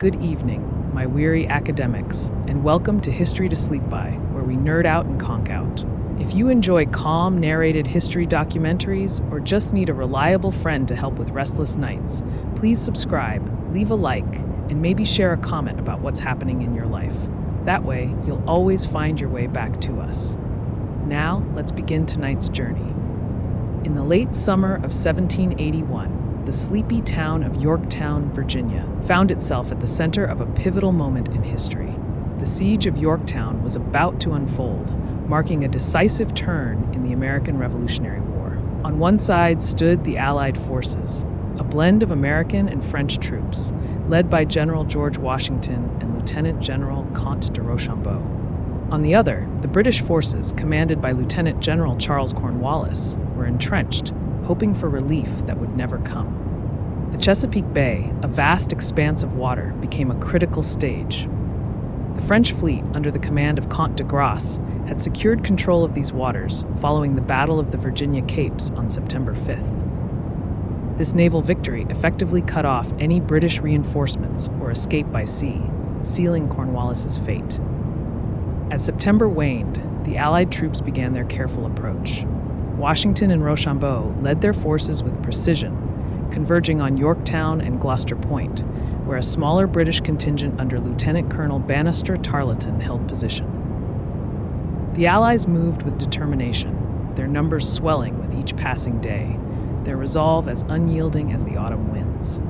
Good evening, my weary academics, and welcome to History to Sleep By, where we nerd out and conk out. If you enjoy calm, narrated history documentaries or just need a reliable friend to help with restless nights, please subscribe, leave a like, and maybe share a comment about what's happening in your life. That way, you'll always find your way back to us. Now, let's begin tonight's journey. In the late summer of 1781, the sleepy town of Yorktown, Virginia, found itself at the center of a pivotal moment in history. The Siege of Yorktown was about to unfold, marking a decisive turn in the American Revolutionary War. On one side stood the Allied forces, a blend of American and French troops, led by General George Washington and Lieutenant General Comte de Rochambeau. On the other, the British forces, commanded by Lieutenant General Charles Cornwallis, were entrenched, hoping for relief that would never come. The Chesapeake Bay, a vast expanse of water, became a critical stage. The French fleet, under the command of Comte de Grasse, had secured control of these waters following the Battle of the Virginia Capes on September 5th. This naval victory effectively cut off any British reinforcements or escape by sea, sealing Cornwallis's fate. As September waned, the Allied troops began their careful approach. Washington and Rochambeau led their forces with precision, converging on Yorktown and Gloucester Point, where a smaller British contingent under Lieutenant Colonel Bannister Tarleton held position. The Allies moved with determination, their numbers swelling with each passing day, their resolve as unyielding as the autumn winds.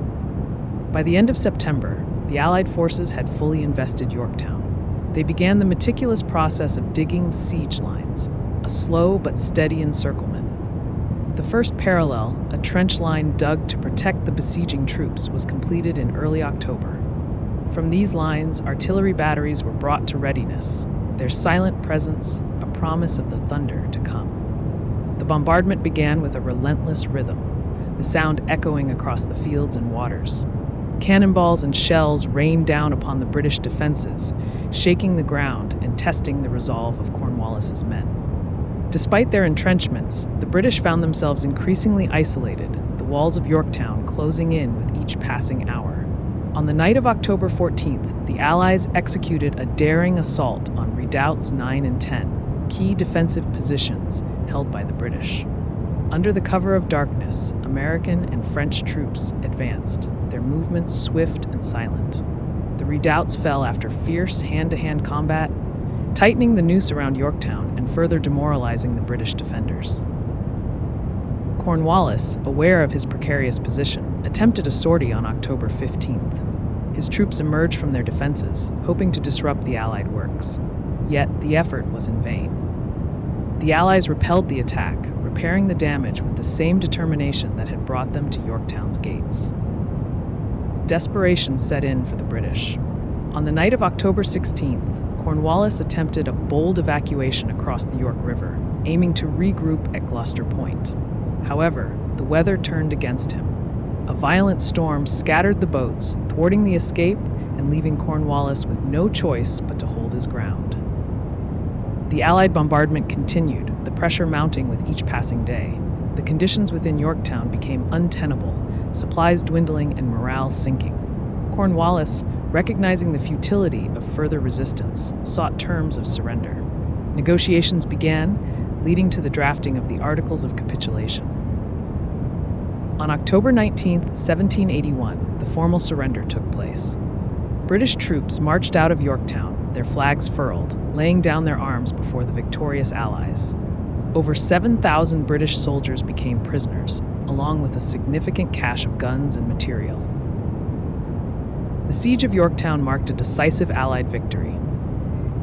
By the end of September, the Allied forces had fully invested Yorktown. They began the meticulous process of digging siege lines, a slow but steady encirclement. The first parallel, a trench line dug to protect the besieging troops, was completed in early October. From these lines, artillery batteries were brought to readiness, their silent presence a promise of the thunder to come. The bombardment began with a relentless rhythm, the sound echoing across the fields and waters. Cannonballs and shells rained down upon the British defenses, shaking the ground and testing the resolve of Cornwallis's men. Despite their entrenchments, the British found themselves increasingly isolated, the walls of Yorktown closing in with each passing hour. On the night of October 14th, the Allies executed a daring assault on redoubts 9 and 10, key defensive positions held by the British. Under the cover of darkness, American and French troops advanced, their movements swift and silent. The redoubts fell after fierce hand-to-hand combat, tightening the noose around Yorktown and further demoralizing the British defenders. Cornwallis, aware of his precarious position, attempted a sortie on October 15th. His troops emerged from their defenses, hoping to disrupt the Allied works. Yet the effort was in vain. The Allies repelled the attack, repairing the damage with the same determination that had brought them to Yorktown's gates. Desperation set in for the British. On the night of October 16th, Cornwallis attempted a bold evacuation across the York River, aiming to regroup at Gloucester Point. However, the weather turned against him. A violent storm scattered the boats, thwarting the escape and leaving Cornwallis with no choice but to hold his ground. The Allied bombardment continued, the pressure mounting with each passing day. The conditions within Yorktown became untenable, supplies dwindling and morale sinking. Cornwallis, recognizing the futility of further resistance, sought terms of surrender. Negotiations began, leading to the drafting of the Articles of Capitulation. On October 19, 1781, the formal surrender took place. British troops marched out of Yorktown, their flags furled, laying down their arms before the victorious Allies. Over 7,000 British soldiers became prisoners, along with a significant cache of guns and material. The Siege of Yorktown marked a decisive Allied victory.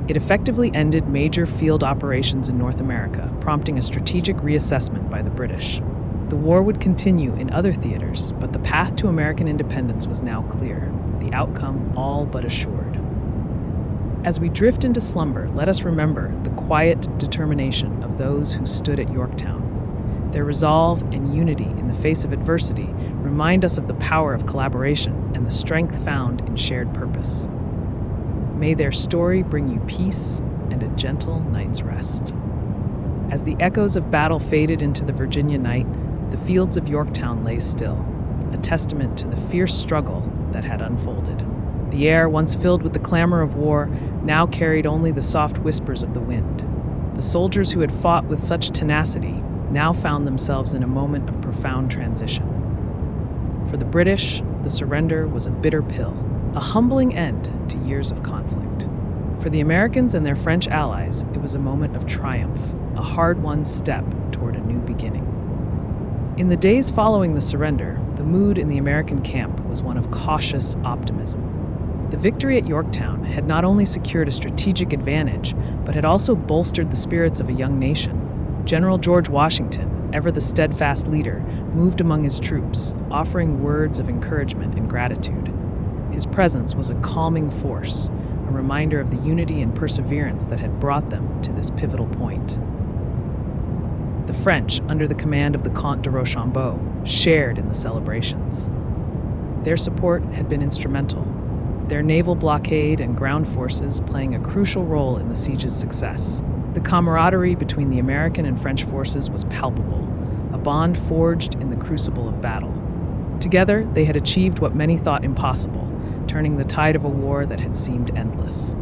It effectively ended major field operations in North America, prompting a strategic reassessment by the British. The war would continue in other theaters, but the path to American independence was now clear, the outcome all but assured. As we drift into slumber, let us remember the quiet determination of those who stood at Yorktown. Their resolve and unity in the face of adversity remind us of the power of collaboration and the strength found in shared purpose. May their story bring you peace and a gentle night's rest. As the echoes of battle faded into the Virginia night, the fields of Yorktown lay still, a testament to the fierce struggle that had unfolded. The air, once filled with the clamor of war, now carried only the soft whispers of the wind. The soldiers who had fought with such tenacity now found themselves in a moment of profound transition. For the British, the surrender was a bitter pill, a humbling end to years of conflict. For the Americans and their French allies, it was a moment of triumph, a hard-won step toward a new beginning. In the days following the surrender, the mood in the American camp was one of cautious optimism. The victory at Yorktown had not only secured a strategic advantage, but had also bolstered the spirits of a young nation. General George Washington, ever the steadfast leader, moved among his troops, offering words of encouragement and gratitude. His presence was a calming force, a reminder of the unity and perseverance that had brought them to this pivotal point. The French, under the command of the Comte de Rochambeau, shared in the celebrations. Their support had been instrumental, their naval blockade and ground forces playing a crucial role in the siege's success. The camaraderie between the American and French forces was palpable, a bond forged in the crucible of battle. Together, they had achieved what many thought impossible, turning the tide of a war that had seemed endless.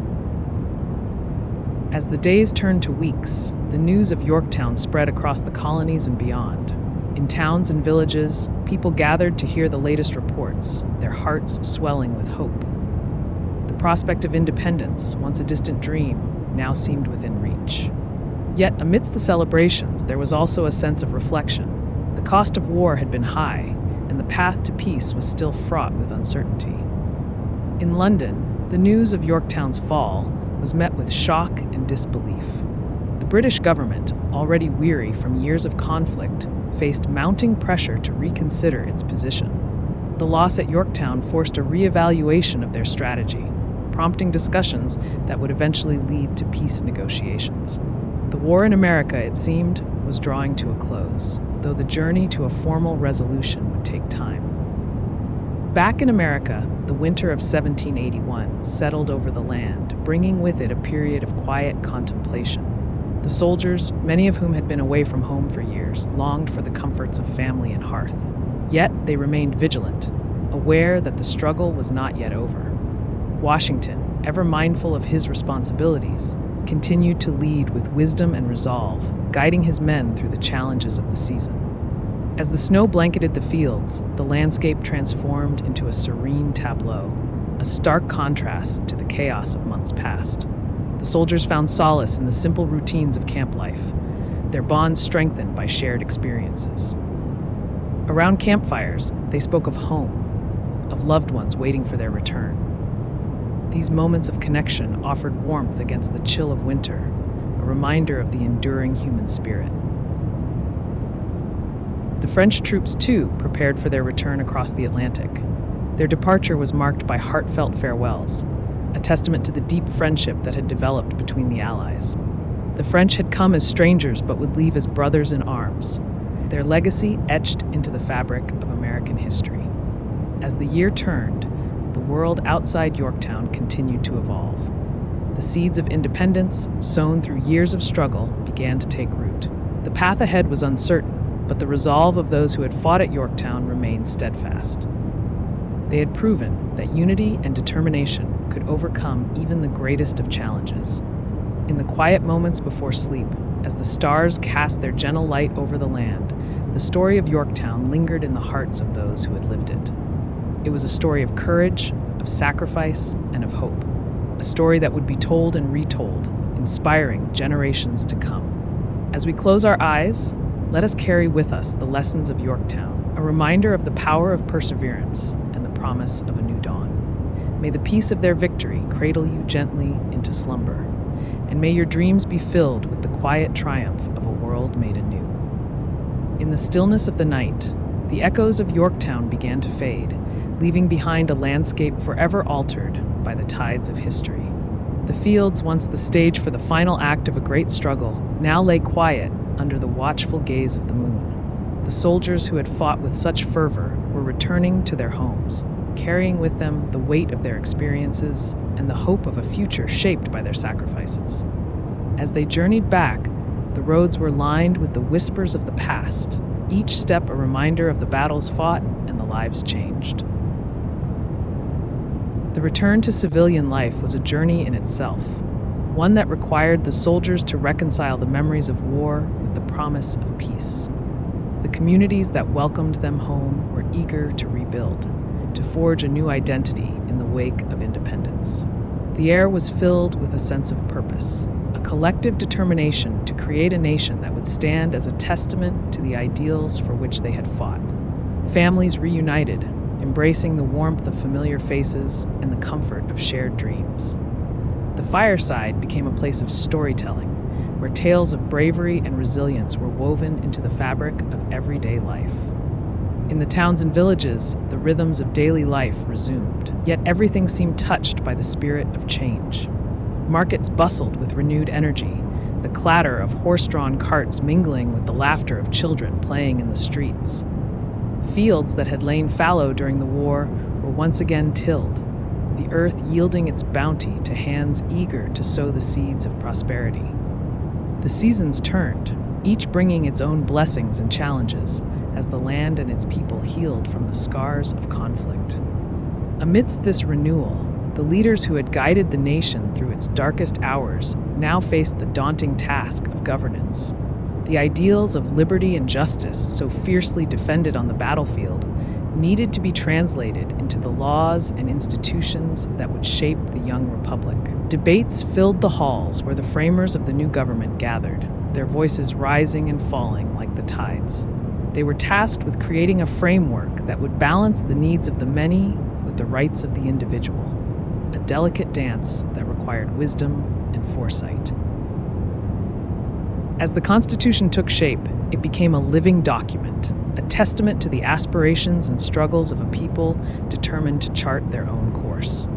As the days turned to weeks, the news of Yorktown spread across the colonies and beyond. In towns and villages, people gathered to hear the latest reports, their hearts swelling with hope. The prospect of independence, once a distant dream, now seemed within reach. Yet, amidst the celebrations, there was also a sense of reflection. The cost of war had been high, and the path to peace was still fraught with uncertainty. In London, the news of Yorktown's fall was met with shock and disbelief. The British government, already weary from years of conflict, faced mounting pressure to reconsider its position. The loss at Yorktown forced a reevaluation of their strategy, prompting discussions that would eventually lead to peace negotiations. The war in America, it seemed, was drawing to a close, though the journey to a formal resolution would take time. Back in America, the winter of 1781 settled over the land, bringing with it a period of quiet contemplation. The soldiers, many of whom had been away from home for years, longed for the comforts of family and hearth. Yet they remained vigilant, aware that the struggle was not yet over. Washington, ever mindful of his responsibilities, continued to lead with wisdom and resolve, guiding his men through the challenges of the season. As the snow blanketed the fields, the landscape transformed into a serene tableau, a stark contrast to the chaos of months past. The soldiers found solace in the simple routines of camp life, their bonds strengthened by shared experiences. Around campfires, they spoke of home, of loved ones waiting for their return. These moments of connection offered warmth against the chill of winter, a reminder of the enduring human spirit. The French troops, too, prepared for their return across the Atlantic. Their departure was marked by heartfelt farewells, a testament to the deep friendship that had developed between the Allies. The French had come as strangers but would leave as brothers in arms, their legacy etched into the fabric of American history. As the year turned, the world outside Yorktown continued to evolve. The seeds of independence, sown through years of struggle, began to take root. The path ahead was uncertain, but the resolve of those who had fought at Yorktown remained steadfast. They had proven that unity and determination could overcome even the greatest of challenges. In the quiet moments before sleep, as the stars cast their gentle light over the land, the story of Yorktown lingered in the hearts of those who had lived it. It was a story of courage, of sacrifice, and of hope. A story that would be told and retold, inspiring generations to come. As we close our eyes, let us carry with us the lessons of Yorktown, a reminder of the power of perseverance and the promise of a new dawn. May the peace of their victory cradle you gently into slumber, and may your dreams be filled with the quiet triumph of a world made anew. In the stillness of the night, the echoes of Yorktown began to fade, leaving behind a landscape forever altered by the tides of history. The fields, once the stage for the final act of a great struggle, now lay quiet under the watchful gaze of the moon. The soldiers who had fought with such fervor were returning to their homes, carrying with them the weight of their experiences and the hope of a future shaped by their sacrifices. As they journeyed back, the roads were lined with the whispers of the past, each step a reminder of the battles fought and the lives changed. The return to civilian life was a journey in itself, one that required the soldiers to reconcile the memories of war with the promise of peace. The communities that welcomed them home were eager to rebuild, to forge a new identity in the wake of independence. The air was filled with a sense of purpose, a collective determination to create a nation that would stand as a testament to the ideals for which they had fought. Families reunited, embracing the warmth of familiar faces and the comfort of shared dreams. The fireside became a place of storytelling, where tales of bravery and resilience were woven into the fabric of everyday life. In the towns and villages, the rhythms of daily life resumed, yet everything seemed touched by the spirit of change. Markets bustled with renewed energy, the clatter of horse-drawn carts mingling with the laughter of children playing in the streets. Fields that had lain fallow during the war were once again tilled, the earth yielding its bounty to hands eager to sow the seeds of prosperity. The seasons turned, each bringing its own blessings and challenges, as the land and its people healed from the scars of conflict. Amidst this renewal, the leaders who had guided the nation through its darkest hours now faced the daunting task of governance. The ideals of liberty and justice, so fiercely defended on the battlefield, needed to be translated into the laws and institutions that would shape the young republic. Debates filled the halls where the framers of the new government gathered, their voices rising and falling like the tides. They were tasked with creating a framework that would balance the needs of the many with the rights of the individual, a delicate dance that required wisdom and foresight. As the Constitution took shape, it became a living document, a testament to the aspirations and struggles of a people determined to chart their own course.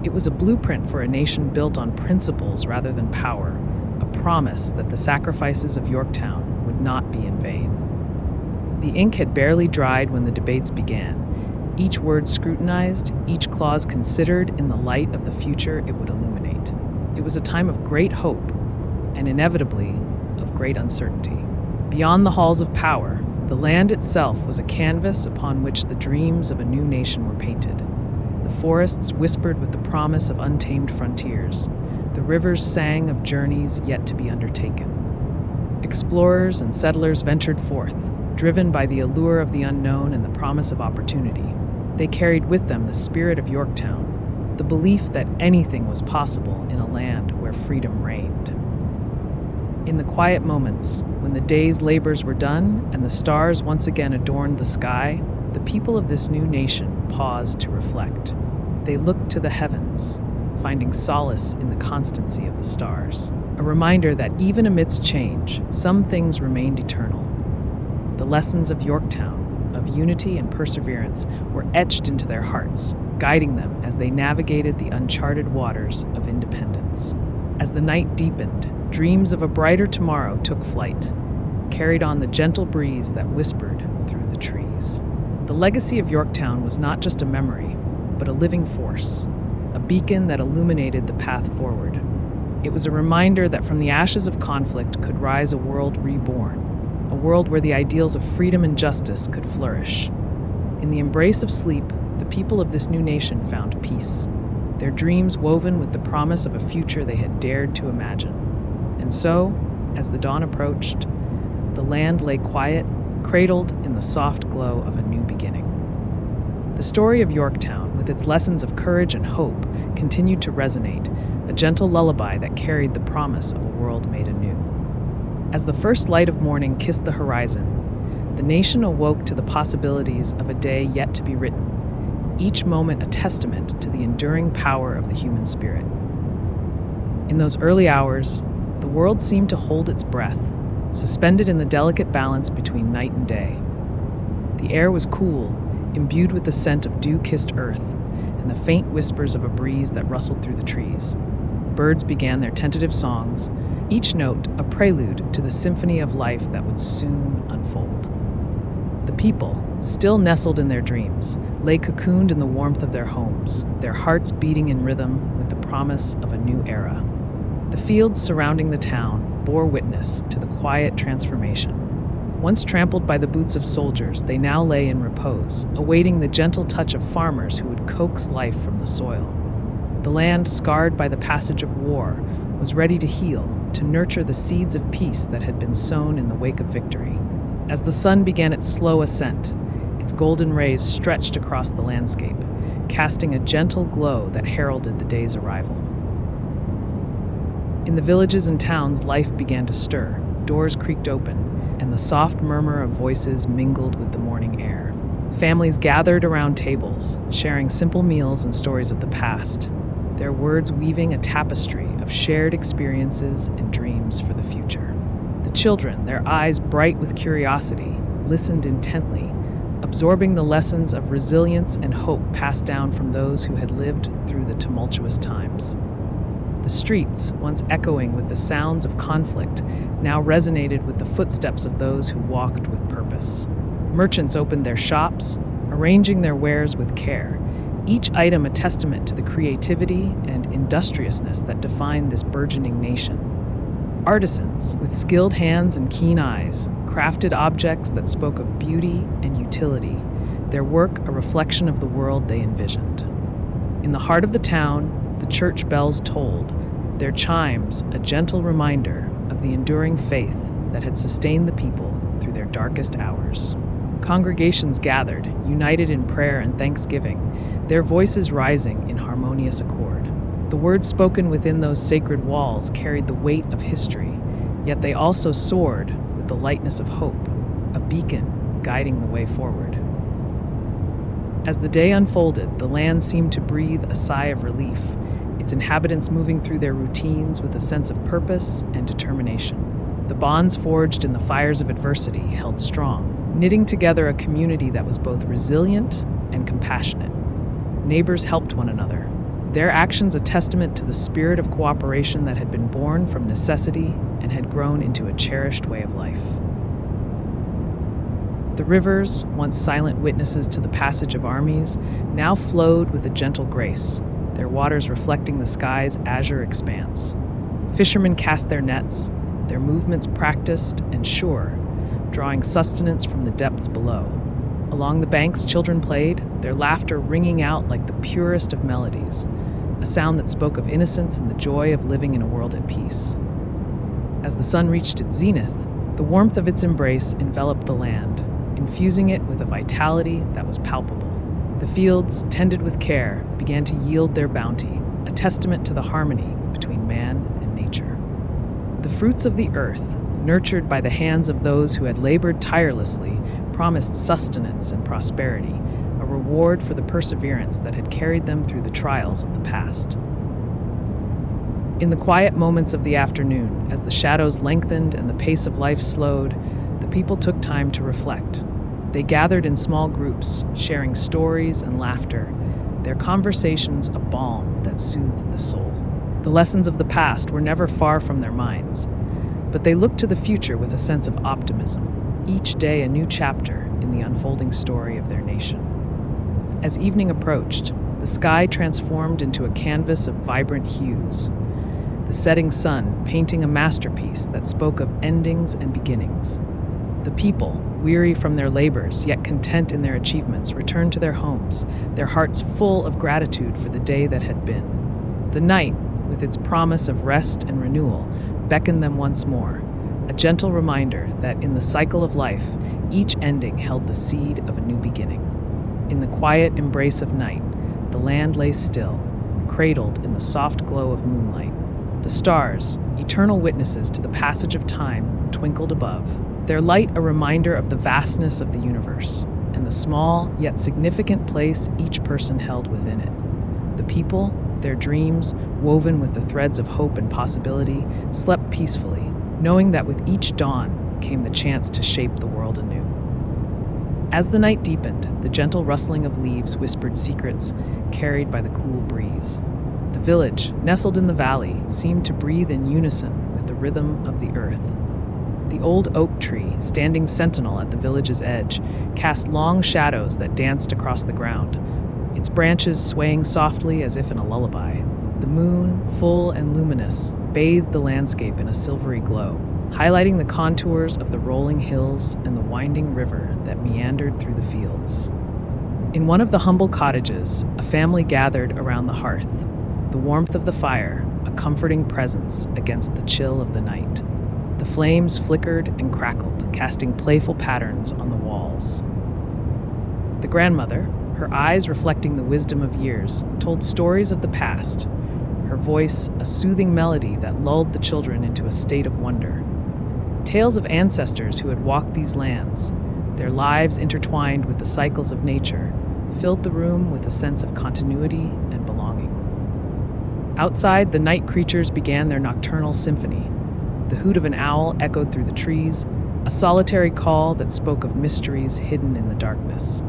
It was a blueprint for a nation built on principles rather than power, a promise that the sacrifices of Yorktown would not be in vain. The ink had barely dried when the debates began, each word scrutinized, each clause considered in the light of the future it would illuminate. It was a time of great hope, and inevitably, of great uncertainty. Beyond the halls of power, the land itself was a canvas upon which the dreams of a new nation were painted. The forests whispered with the promise of untamed frontiers. The rivers sang of journeys yet to be undertaken. Explorers and settlers ventured forth, driven by the allure of the unknown and the promise of opportunity. They carried with them the spirit of Yorktown, the belief that anything was possible in a land where freedom reigned. In the quiet moments, when the day's labors were done and the stars once again adorned the sky, the people of this new nation paused to reflect. They looked to the heavens, finding solace in the constancy of the stars, a reminder that even amidst change, some things remained eternal. The lessons of Yorktown, of unity and perseverance, were etched into their hearts, guiding them as they navigated the uncharted waters of independence. As the night deepened, dreams of a brighter tomorrow took flight, carried on the gentle breeze that whispered through the trees. The legacy of Yorktown was not just a memory, but a living force, a beacon that illuminated the path forward. It was a reminder that from the ashes of conflict could rise a world reborn, a world where the ideals of freedom and justice could flourish. In the embrace of sleep, the people of this new nation found peace, their dreams woven with the promise of a future they had dared to imagine. And so, as the dawn approached, the land lay quiet, cradled in the soft glow of a new beginning. The story of Yorktown, with its lessons of courage and hope, continued to resonate, a gentle lullaby that carried the promise of a world made anew. As the first light of morning kissed the horizon, the nation awoke to the possibilities of a day yet to be written, each moment a testament to the enduring power of the human spirit. In those early hours, the world seemed to hold its breath, suspended in the delicate balance between night and day. The air was cool, imbued with the scent of dew-kissed earth and the faint whispers of a breeze that rustled through the trees. Birds began their tentative songs, each note a prelude to the symphony of life that would soon unfold. The people, still nestled in their dreams, lay cocooned in the warmth of their homes, their hearts beating in rhythm with the promise of a new era. The fields surrounding the town bore witness to the quiet transformation. Once trampled by the boots of soldiers, they now lay in repose, awaiting the gentle touch of farmers who would coax life from the soil. The land, scarred by the passage of war, was ready to heal, to nurture the seeds of peace that had been sown in the wake of victory. As the sun began its slow ascent, its golden rays stretched across the landscape, casting a gentle glow that heralded the day's arrival. In the villages and towns, life began to stir. Doors creaked open, and the soft murmur of voices mingled with the morning air. Families gathered around tables, sharing simple meals and stories of the past, their words weaving a tapestry of shared experiences and dreams for the future. The children, their eyes bright with curiosity, listened intently, absorbing the lessons of resilience and hope passed down from those who had lived through the tumultuous times. The streets, once echoing with the sounds of conflict, now resonated with the footsteps of those who walked with purpose. Merchants opened their shops, arranging their wares with care, each item a testament to the creativity and industriousness that defined this burgeoning nation. Artisans, with skilled hands and keen eyes, crafted objects that spoke of beauty and utility, their work a reflection of the world they envisioned. In the heart of the town, the church bells tolled, their chimes a gentle reminder of the enduring faith that had sustained the people through their darkest hours. Congregations gathered, united in prayer and thanksgiving, their voices rising in harmonious accord. The words spoken within those sacred walls carried the weight of history, yet they also soared with the lightness of hope, a beacon guiding the way forward. As the day unfolded, the land seemed to breathe a sigh of relief, its inhabitants moving through their routines with a sense of purpose and determination. The bonds forged in the fires of adversity held strong, knitting together a community that was both resilient and compassionate. Neighbors helped one another, their actions a testament to the spirit of cooperation that had been born from necessity and had grown into a cherished way of life. The rivers, once silent witnesses to the passage of armies, now flowed with a gentle grace, their waters reflecting the sky's azure expanse. Fishermen cast their nets, their movements practiced and sure, drawing sustenance from the depths below. Along the banks, children played, their laughter ringing out like the purest of melodies, a sound that spoke of innocence and the joy of living in a world at peace. As the sun reached its zenith, the warmth of its embrace enveloped the land, infusing it with a vitality that was palpable. The fields, tended with care, began to yield their bounty, a testament to the harmony between man and nature. The fruits of the earth, nurtured by the hands of those who had labored tirelessly, promised sustenance and prosperity, a reward for the perseverance that had carried them through the trials of the past. In the quiet moments of the afternoon, as the shadows lengthened and the pace of life slowed, the people took time to reflect. They gathered in small groups, sharing stories and laughter, their conversations a balm that soothed the soul. The lessons of the past were never far from their minds, but they looked to the future with a sense of optimism, each day a new chapter in the unfolding story of their nation. As evening approached, the sky transformed into a canvas of vibrant hues, the setting sun painting a masterpiece that spoke of endings and beginnings. The people, weary from their labors, yet content in their achievements, returned to their homes, their hearts full of gratitude for the day that had been. The night, with its promise of rest and renewal, beckoned them once more, a gentle reminder that in the cycle of life, each ending held the seed of a new beginning. In the quiet embrace of night, the land lay still, cradled in the soft glow of moonlight. The stars, eternal witnesses to the passage of time, twinkled above, their light a reminder of the vastness of the universe and the small yet significant place each person held within it. The people, their dreams, woven with the threads of hope and possibility, slept peacefully, knowing that with each dawn came the chance to shape the world anew. As the night deepened, the gentle rustling of leaves whispered secrets carried by the cool breeze. The village, nestled in the valley, seemed to breathe in unison with the rhythm of the earth. The old oak tree, standing sentinel at the village's edge, cast long shadows that danced across the ground, its branches swaying softly as if in a lullaby. The moon, full and luminous, bathed the landscape in a silvery glow, highlighting the contours of the rolling hills and the winding river that meandered through the fields. In one of the humble cottages, a family gathered around the hearth, the warmth of the fire, a comforting presence against the chill of the night. The flames flickered and crackled, casting playful patterns on the walls. The grandmother, her eyes reflecting the wisdom of years, told stories of the past, her voice a soothing melody that lulled the children into a state of wonder. Tales of ancestors who had walked these lands, their lives intertwined with the cycles of nature, filled the room with a sense of continuity and belonging. Outside, the night creatures began their nocturnal symphony. The hoot of an owl echoed through the trees, a solitary call that spoke of mysteries hidden in the darkness.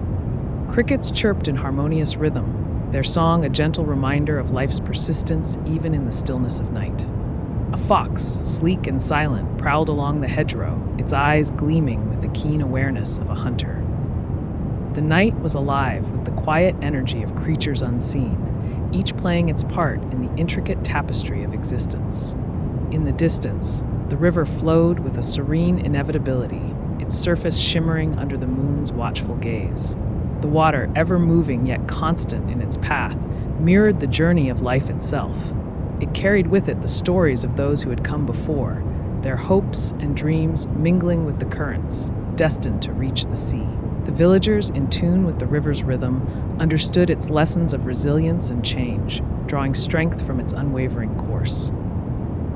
Crickets chirped in harmonious rhythm, their song a gentle reminder of life's persistence even in the stillness of night. A fox, sleek and silent, prowled along the hedgerow, its eyes gleaming with the keen awareness of a hunter. The night was alive with the quiet energy of creatures unseen, each playing its part in the intricate tapestry of existence. In the distance, the river flowed with a serene inevitability, its surface shimmering under the moon's watchful gaze. The water, ever moving yet constant in its path, mirrored the journey of life itself. It carried with it the stories of those who had come before, their hopes and dreams mingling with the currents, destined to reach the sea. The villagers, in tune with the river's rhythm, understood its lessons of resilience and change, drawing strength from its unwavering course.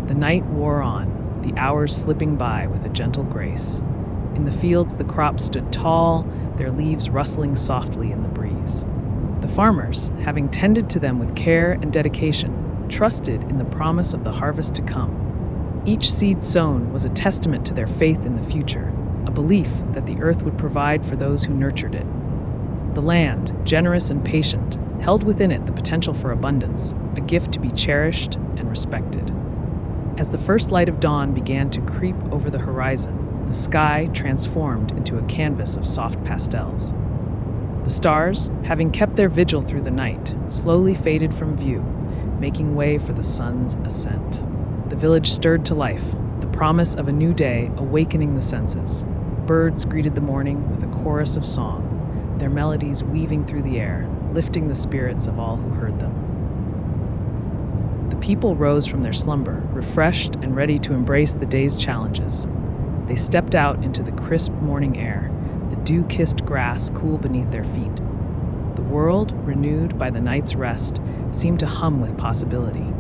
The night wore on, the hours slipping by with a gentle grace. In the fields, the crops stood tall, their leaves rustling softly in the breeze. The farmers, having tended to them with care and dedication, trusted in the promise of the harvest to come. Each seed sown was a testament to their faith in the future, a belief that the earth would provide for those who nurtured it. The land, generous and patient, held within it the potential for abundance, a gift to be cherished and respected. As the first light of dawn began to creep over the horizon, the sky transformed into a canvas of soft pastels. The stars, having kept their vigil through the night, slowly faded from view, making way for the sun's ascent. The village stirred to life, the promise of a new day awakening the senses. Birds greeted the morning with a chorus of song, their melodies weaving through the air, lifting the spirits of all who heard them. The people rose from their slumber, refreshed and ready to embrace the day's challenges. They stepped out into the crisp morning air, the dew-kissed grass cool beneath their feet. The world, renewed by the night's rest, seemed to hum with possibility.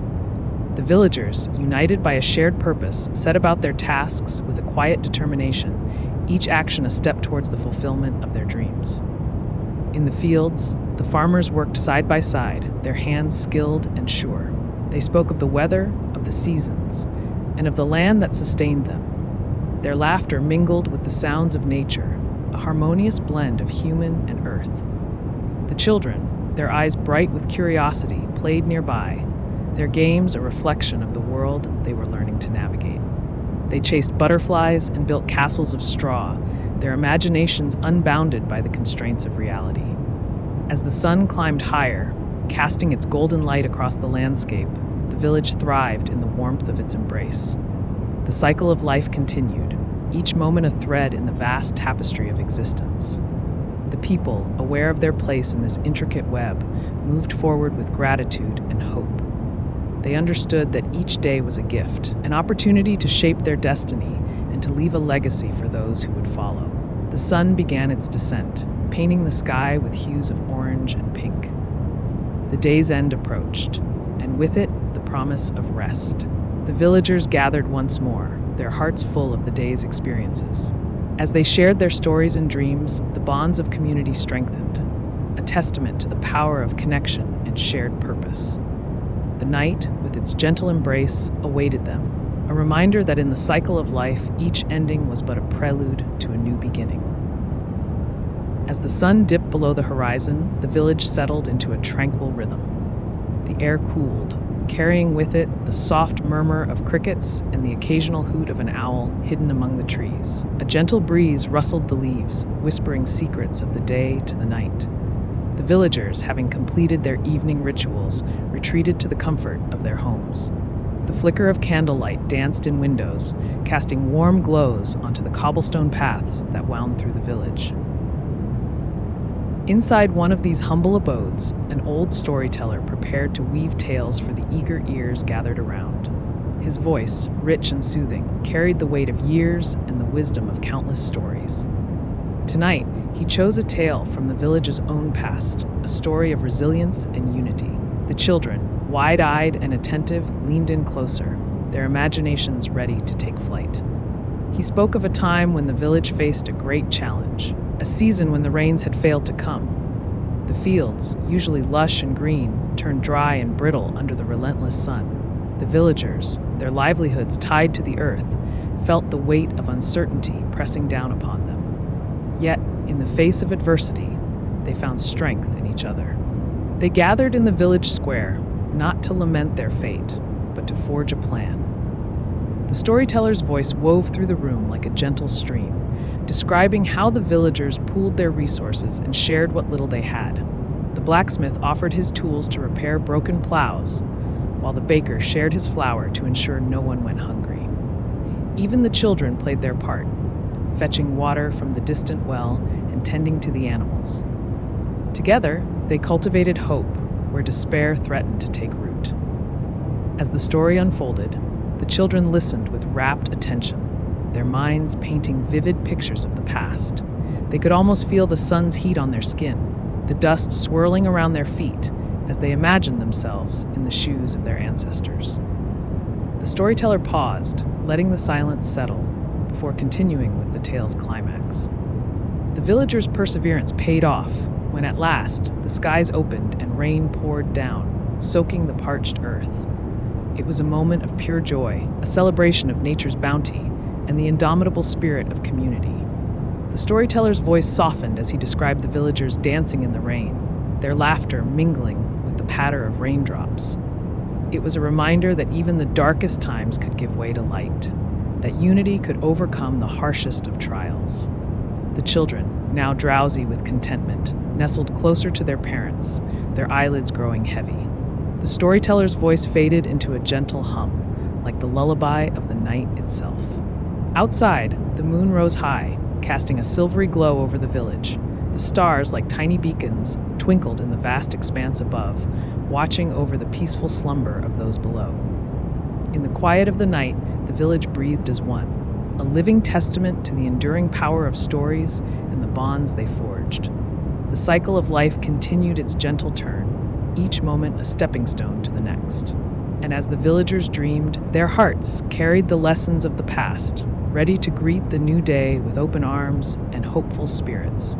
The villagers, united by a shared purpose, set about their tasks with a quiet determination, each action a step towards the fulfillment of their dreams. In the fields, the farmers worked side by side, their hands skilled and sure. They spoke of the weather, of the seasons, and of the land that sustained them. Their laughter mingled with the sounds of nature, a harmonious blend of human and earth. The children, their eyes bright with curiosity, played nearby, their games a reflection of the world they were learning to navigate. They chased butterflies and built castles of straw, their imaginations unbounded by the constraints of reality. As the sun climbed higher, casting its golden light across the landscape, the village thrived in the warmth of its embrace. The cycle of life continued, each moment a thread in the vast tapestry of existence. The people, aware of their place in this intricate web, moved forward with gratitude and hope. They understood that each day was a gift, an opportunity to shape their destiny and to leave a legacy for those who would follow. The sun began its descent, painting the sky with hues of orange and pink. The day's end approached, and with it, the promise of rest. The villagers gathered once more, their hearts full of the day's experiences. As they shared their stories and dreams, the bonds of community strengthened, a testament to the power of connection and shared purpose. The night, with its gentle embrace, awaited them, a reminder that in the cycle of life, each ending was but a prelude to a new beginning. As the sun dipped below the horizon, the village settled into a tranquil rhythm. The air cooled, carrying with it the soft murmur of crickets and the occasional hoot of an owl hidden among the trees. A gentle breeze rustled the leaves, whispering secrets of the day to the night. The villagers, having completed their evening rituals, retreated to the comfort of their homes. The flicker of candlelight danced in windows, casting warm glows onto the cobblestone paths that wound through the village. Inside one of these humble abodes, an old storyteller prepared to weave tales for the eager ears gathered around. His voice, rich and soothing, carried the weight of years and the wisdom of countless stories. Tonight, he chose a tale from the village's own past, a story of resilience and unity. The children, wide-eyed and attentive, leaned in closer, their imaginations ready to take flight. He spoke of a time when the village faced a great challenge, a season when the rains had failed to come. The fields, usually lush and green, turned dry and brittle under the relentless sun. The villagers, their livelihoods tied to the earth, felt the weight of uncertainty pressing down upon them. Yet, in the face of adversity, they found strength in each other. They gathered in the village square, not to lament their fate, but to forge a plan. The storyteller's voice wove through the room like a gentle stream, describing how the villagers pooled their resources and shared what little they had. The blacksmith offered his tools to repair broken plows, while the baker shared his flour to ensure no one went hungry. Even the children played their part, fetching water from the distant well and tending to the animals. Together, they cultivated hope where despair threatened to take root. As the story unfolded, the children listened with rapt attention, their minds painting vivid pictures of the past. They could almost feel the sun's heat on their skin, the dust swirling around their feet as they imagined themselves in the shoes of their ancestors. The storyteller paused, letting the silence settle, before continuing with the tale's climax. The villagers' perseverance paid off when at last the skies opened and rain poured down, soaking the parched earth. It was a moment of pure joy, a celebration of nature's bounty, and the indomitable spirit of community. The storyteller's voice softened as he described the villagers dancing in the rain, their laughter mingling with the patter of raindrops. It was a reminder that even the darkest times could give way to light, that unity could overcome the harshest of trials. The children, now drowsy with contentment, nestled closer to their parents, their eyelids growing heavy. The storyteller's voice faded into a gentle hum, like the lullaby of the night itself. Outside, the moon rose high, casting a silvery glow over the village. The stars, like tiny beacons, twinkled in the vast expanse above, watching over the peaceful slumber of those below. In the quiet of the night, the village breathed as one, a living testament to the enduring power of stories and the bonds they forged. The cycle of life continued its gentle turn, each moment a stepping stone to the next. And as the villagers dreamed, their hearts carried the lessons of the past, ready to greet the new day with open arms and hopeful spirits.